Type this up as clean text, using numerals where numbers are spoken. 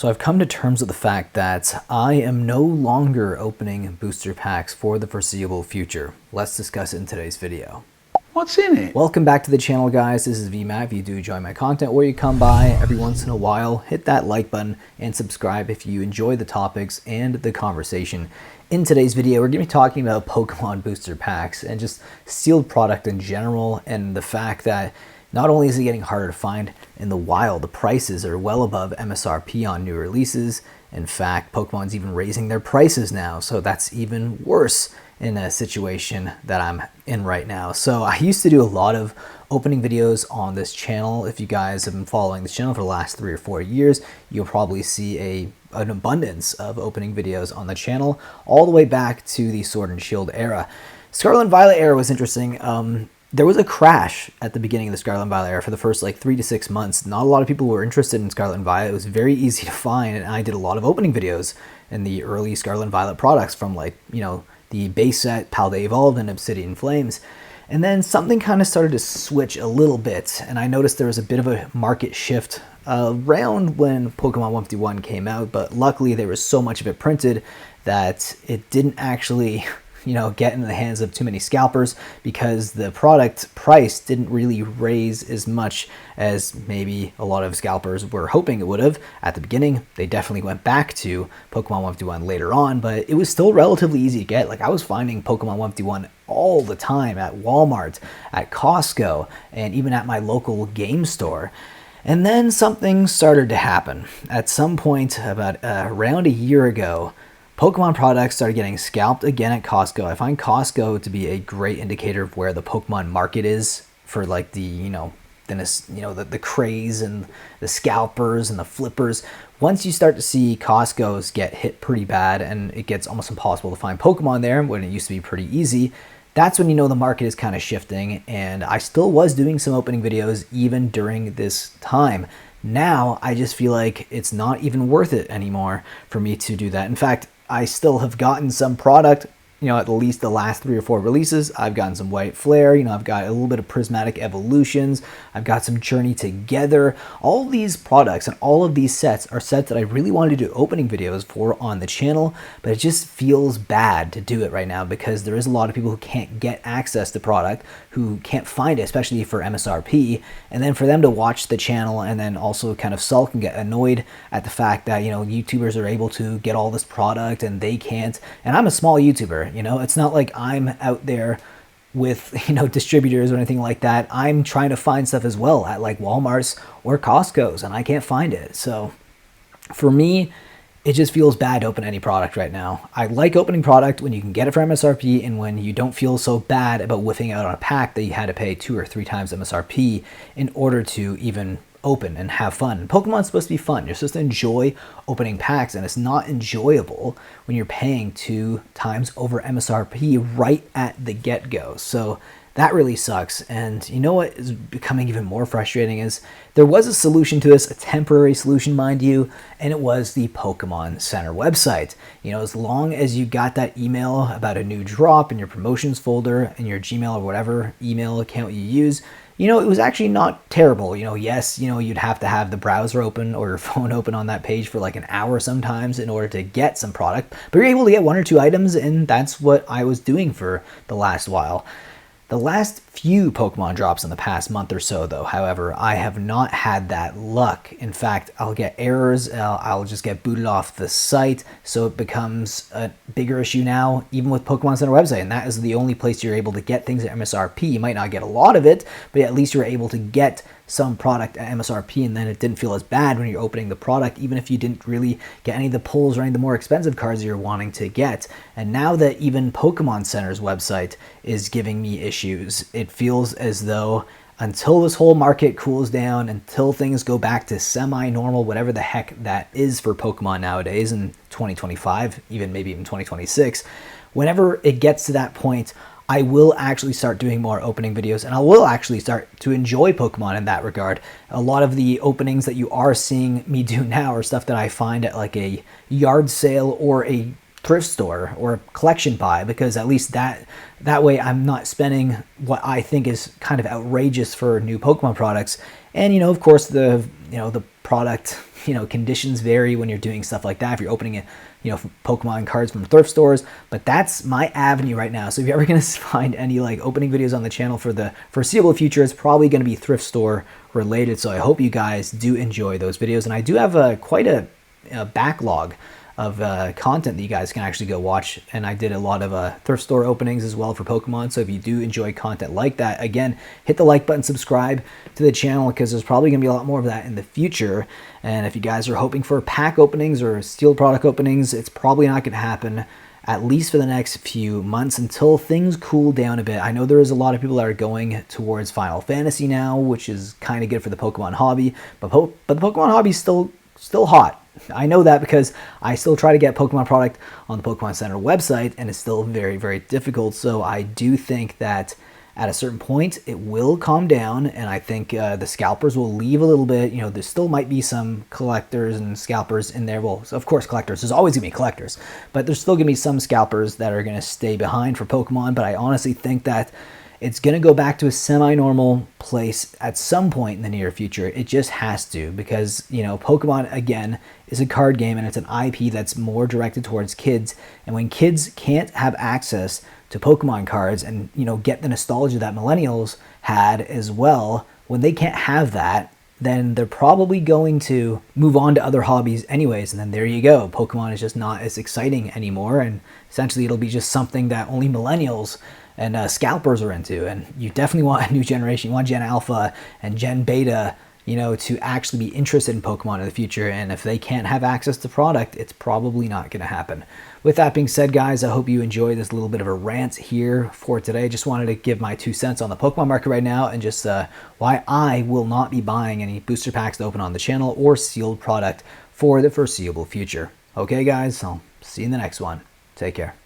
So I've come to terms with the fact that I am no longer opening booster packs for the foreseeable future. Let's discuss it in today's video. What's in it? Welcome back to the channel, guys. This is VMAT. If you do enjoy my content or you come by every once in a while, hit that like button and subscribe if you enjoy the topics and the conversation. In today's video, we're going to be talking about Pokemon booster packs and just sealed product in general, and the fact that not only is it getting harder to find in the wild, the prices are well above MSRP on new releases. In fact, Pokemon's even raising their prices now, so that's even worse in a situation that I'm in right now. So I used to do a lot of opening videos on this channel. If you guys have been following this channel for the last 3 or 4 years, you'll probably see an abundance of opening videos on the channel, all the way back to the Sword and Shield era. Scarlet and Violet era was interesting. There was a crash at the beginning of the Scarlet and Violet era for the first 3 to 6 months. Not a lot of people were interested in Scarlet and Violet. It was very easy to find, and I did a lot of opening videos in the early Scarlet and Violet products from the base set, Paldea Evolved, and Obsidian Flames. And then something kind of started to switch a little bit, and I noticed there was a bit of a market shift around when Pokemon 151 came out, but luckily there was so much of it printed that it didn't actually get in the hands of too many scalpers, because the product price didn't really raise as much as maybe a lot of scalpers were hoping it would have at the beginning. They definitely went back to Pokemon 151 later on, but it was still relatively easy to get. I was finding Pokemon 151 all the time at Walmart, at Costco, and even at my local game store. And then something started to happen. At some point about around a year ago, Pokemon products started getting scalped again at Costco. I find Costco to be a great indicator of where the Pokemon market is for the craze and the scalpers and the flippers. Once you start to see Costco's get hit pretty bad and it gets almost impossible to find Pokemon there when it used to be pretty easy, that's when the market is kind of shifting. And I still was doing some opening videos even during this time. Now I just feel like it's not even worth it anymore for me to do that. In fact, I still have gotten some product, at least the last 3 or 4 releases. I've gotten some White Flare, I've got a little bit of Prismatic Evolutions, I've got some Journey Together. All of these products and all of these sets are sets that I really wanted to do opening videos for on the channel, but it just feels bad to do it right now because there is a lot of people who can't get access to product, who can't find it, especially for MSRP, and then for them to watch the channel and then also kind of sulk and get annoyed at the fact that, YouTubers are able to get all this product and they can't. And I'm a small YouTuber. It's not like I'm out there with, distributors or anything like that. I'm trying to find stuff as well at Walmart's or Costco's, and I can't find it. So for me, it just feels bad to open any product right now. I like opening product when you can get it for MSRP and when you don't feel so bad about whiffing out on a pack that you had to pay 2 or 3 times MSRP in order to even open and have fun. Pokemon's supposed to be fun. You're supposed to enjoy opening packs, and it's not enjoyable when you're paying 2 times over MSRP right at the get-go. So that really sucks. And what is becoming even more frustrating is there was a solution to this, a temporary solution, mind you, and it was the Pokémon Center website. As long as you got that email about a new drop in your promotions folder in your Gmail or whatever email account you use, it was actually not terrible. Yes, you'd have to have the browser open or your phone open on that page for an hour sometimes in order to get some product, but you're able to get 1 or 2 items, and that's what I was doing for the last while. The last few Pokemon drops in the past month or so, though, however, I have not had that luck. In fact, I'll get errors, I'll just get booted off the site, so it becomes a bigger issue now, even with Pokemon Center website, and that is the only place you're able to get things at MSRP. You might not get a lot of it, but at least you're able to get some product at MSRP, and then it didn't feel as bad when you're opening the product, even if you didn't really get any of the pulls or any of the more expensive cards you're wanting to get. And now that even Pokemon Center's website is giving me issues, it feels as though until this whole market cools down, until things go back to semi-normal, whatever the heck that is for Pokemon nowadays in 2025, maybe even 2026, whenever it gets to that point, I will actually start doing more opening videos, and I will actually start to enjoy Pokemon in that regard. A lot of the openings that you are seeing me do now are stuff that I find at a yard sale or a thrift store or a collection buy, because at least that way I'm not spending what I think is kind of outrageous for new Pokemon products. And of course the product conditions vary when you're doing stuff like that, if you're opening Pokemon cards from thrift stores, but that's my avenue right now. So if you're ever going to find any like opening videos on the channel for the foreseeable future, it's probably going to be thrift store related. So I hope you guys do enjoy those videos, and I do have quite a backlog of content that you guys can actually go watch, and I did a lot of thrift store openings as well for Pokemon. So if you do enjoy content like that, again, hit the like button, subscribe to the channel, because there's probably gonna be a lot more of that in the future. And if you guys are hoping for pack openings or sealed product openings, it's probably not gonna happen, at least for the next few months, until things cool down a bit. I know there is a lot of people that are going towards Final Fantasy now, which is kind of good for the Pokemon hobby, but the Pokemon hobby is still hot. I know that because I still try to get Pokemon product on the Pokémon Center website, and it's still very, very difficult. So I do think that at a certain point it will calm down, and I think the scalpers will leave a little bit. There still might be some collectors and scalpers in there. Well, of course, collectors. There's always gonna be collectors, but there's still gonna be some scalpers that are gonna stay behind for Pokemon. But I honestly think that it's going to go back to a semi-normal place at some point in the near future. It just has to, because, Pokemon, again, is a card game, and it's an IP that's more directed towards kids. And when kids can't have access to Pokemon cards and, get the nostalgia that millennials had as well, when they can't have that, then they're probably going to move on to other hobbies anyways. And then there you go. Pokemon is just not as exciting anymore. And essentially it'll be just something that only millennials and scalpers are into. And you definitely want a new generation. You want Gen Alpha and Gen Beta, to actually be interested in Pokemon in the future. And if they can't have access to product, it's probably not going to happen. With that being said, guys, I hope you enjoyed this little bit of a rant here for today. Just wanted to give my 2 cents on the Pokemon market right now, and just why I will not be buying any booster packs to open on the channel or sealed product for the foreseeable future. Okay, guys, I'll see you in the next one. Take care.